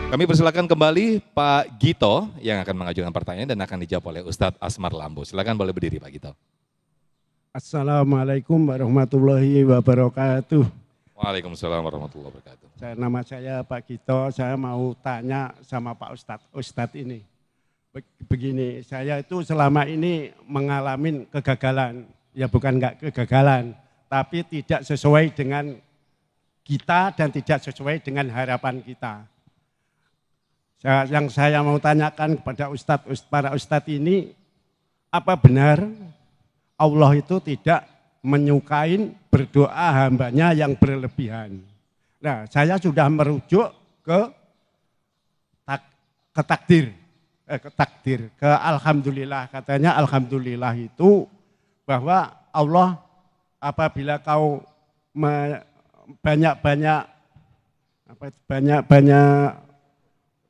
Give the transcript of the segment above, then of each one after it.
Kami persilakan kembali Pak Gito yang akan mengajukan pertanyaan dan akan dijawab oleh Ustadz Asmar Lambo. Silakan boleh berdiri Pak Gito. Assalamualaikum warahmatullahi wabarakatuh. Waalaikumsalam warahmatullahi wabarakatuh. Nama saya Pak Gito, saya mau tanya sama Pak Ustadz. Ustadz ini, begini, saya itu selama ini mengalami kegagalan. Ya bukan enggak kegagalan, tapi tidak sesuai dengan kita dan tidak sesuai dengan harapan kita. Yang saya mau tanyakan kepada para Ustadz ini, apa benar Allah itu tidak menyukai berdoa hambanya yang berlebihan? Nah, saya sudah merujuk ke takdir, ke alhamdulillah. Katanya alhamdulillah itu bahwa Allah apabila kau banyak-banyak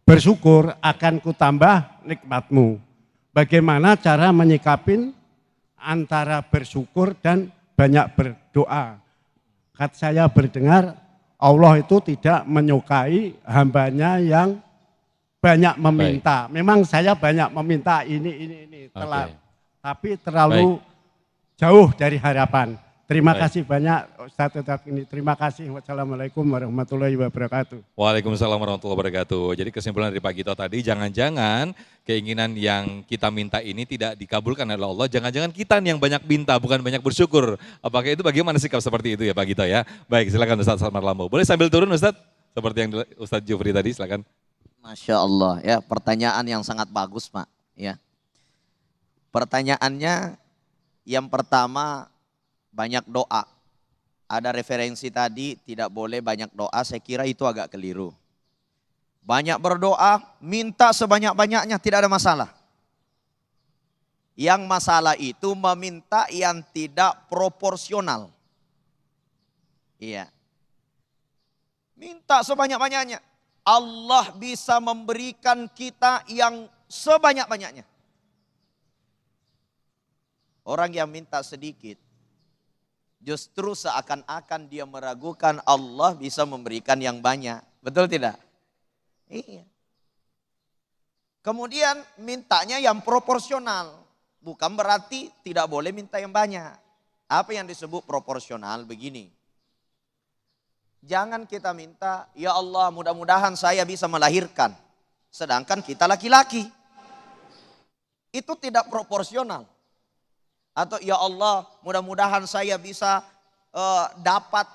bersyukur akan kutambah nikmatmu. Bagaimana cara menyikapin antara bersyukur dan banyak berdoa? Saya berdengar Allah itu tidak menyukai hambanya yang banyak meminta. Baik. Memang saya banyak meminta ini telat, tapi terlalu jauh dari harapan. Terima kasih banyak Ustadz ini. Terima kasih. Wassalamualaikum warahmatullahi wabarakatuh. Waalaikumsalam warahmatullahi wabarakatuh. Jadi kesimpulan dari Pak Gito tadi, jangan-jangan keinginan yang kita minta ini tidak dikabulkan oleh Allah. Jangan-jangan kita yang banyak minta, bukan banyak bersyukur. Apakah itu bagaimana sikap seperti itu ya Pak Gito ya? Baik, silakan Ustadz Asmar Lambo. Boleh sambil turun Ustadz? Seperti yang Ustadz Jufri tadi, silakan. Masya Allah ya, pertanyaan yang sangat bagus Pak. Ya. Pertanyaannya yang pertama, banyak doa. Ada referensi tadi tidak boleh banyak doa, saya kira itu agak keliru. Banyak berdoa, minta sebanyak-banyaknya tidak ada masalah. Yang masalah itu meminta yang tidak proporsional. Iya. Minta sebanyak-banyaknya. Allah bisa memberikan kita yang sebanyak-banyaknya. Orang yang minta sedikit, justru seakan-akan dia meragukan Allah bisa memberikan yang banyak. Betul tidak? Iya. Kemudian mintanya yang proporsional. Bukan berarti tidak boleh minta yang banyak. Apa yang disebut proporsional begini. Jangan kita minta, ya Allah mudah-mudahan saya bisa melahirkan. Sedangkan kita laki-laki. Itu tidak proporsional. Atau ya Allah mudah-mudahan saya bisa dapat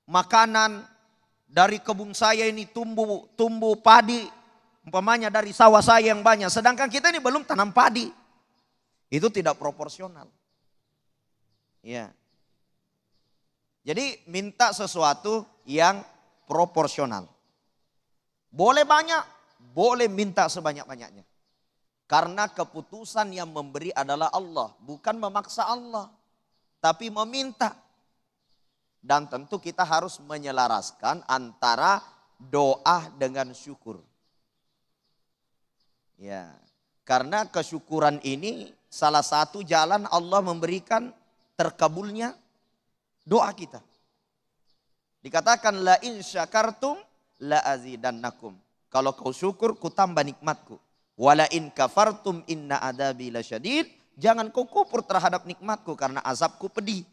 makanan dari kebun saya ini tumbuh padi. Umpamanya dari sawah saya yang banyak. Sedangkan kita ini belum tanam padi. Itu tidak proporsional. Ya. Jadi minta sesuatu yang proporsional. Boleh banyak, boleh minta sebanyak-banyaknya. Karena keputusan yang memberi adalah Allah. Bukan memaksa Allah. Tapi meminta. Dan tentu kita harus menyelaraskan antara doa dengan syukur. Ya. Karena kesyukuran ini salah satu jalan Allah memberikan terkabulnya doa kita. Dikatakan la in syakartum la azidannakum. Kalau kau syukur ku tambah nikmatku. Wala in kafartum inna adabi lasyadid. Jangan kau kufur terhadap nikmatku karena azabku pedih.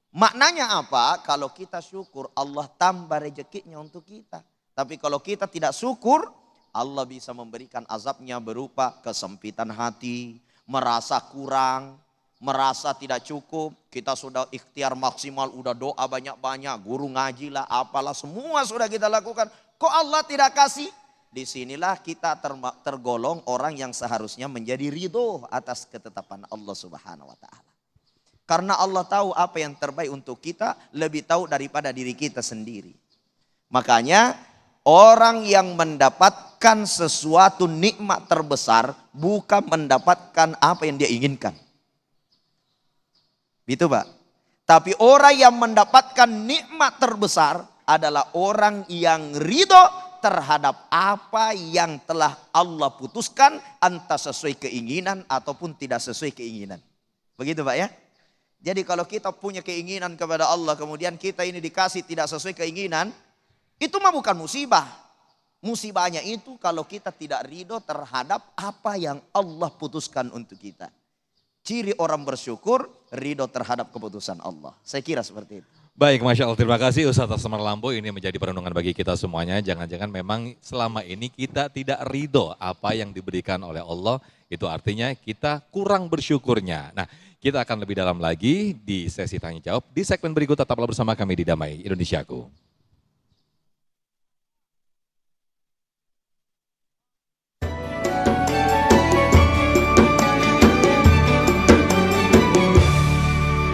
Maknanya apa? Kalau kita syukur Allah tambah rezekinya untuk kita. Tapi kalau kita tidak syukur, Allah bisa memberikan azabnya berupa kesempitan hati, merasa kurang, merasa tidak cukup. Kita sudah ikhtiar maksimal, udah doa banyak-banyak, guru ngaji lah, apalah semua sudah kita lakukan. Kok Allah tidak kasih? Disinilah kita tergolong orang yang seharusnya menjadi ridho atas ketetapan Allah Subhanahu wa Ta'ala. Karena Allah tahu apa yang terbaik untuk kita, lebih tahu daripada diri kita sendiri. Makanya orang yang mendapatkan sesuatu nikmat terbesar bukan mendapatkan apa yang dia inginkan. Gitu Pak. Tapi orang yang mendapatkan nikmat terbesar adalah orang yang ridho terhadap apa yang telah Allah putuskan, entah sesuai keinginan ataupun tidak sesuai keinginan. Begitu Pak ya. Jadi kalau kita punya keinginan kepada Allah, kemudian kita ini dikasih tidak sesuai keinginan, itu mah bukan musibah. Musibahnya itu kalau kita tidak ridho terhadap apa yang Allah putuskan untuk kita. Ciri orang bersyukur, ridho terhadap keputusan Allah. Saya kira seperti itu. Baik, Masya Allah. Terima kasih Ustaz Asmar Lampu. Ini menjadi perenungan bagi kita semuanya. Jangan-jangan memang selama ini kita tidak ridho apa yang diberikan oleh Allah. Itu artinya kita kurang bersyukurnya. Nah, kita akan lebih dalam lagi di sesi tanya jawab. Di segmen berikut tetaplah bersama kami di Damai Indonesiaku.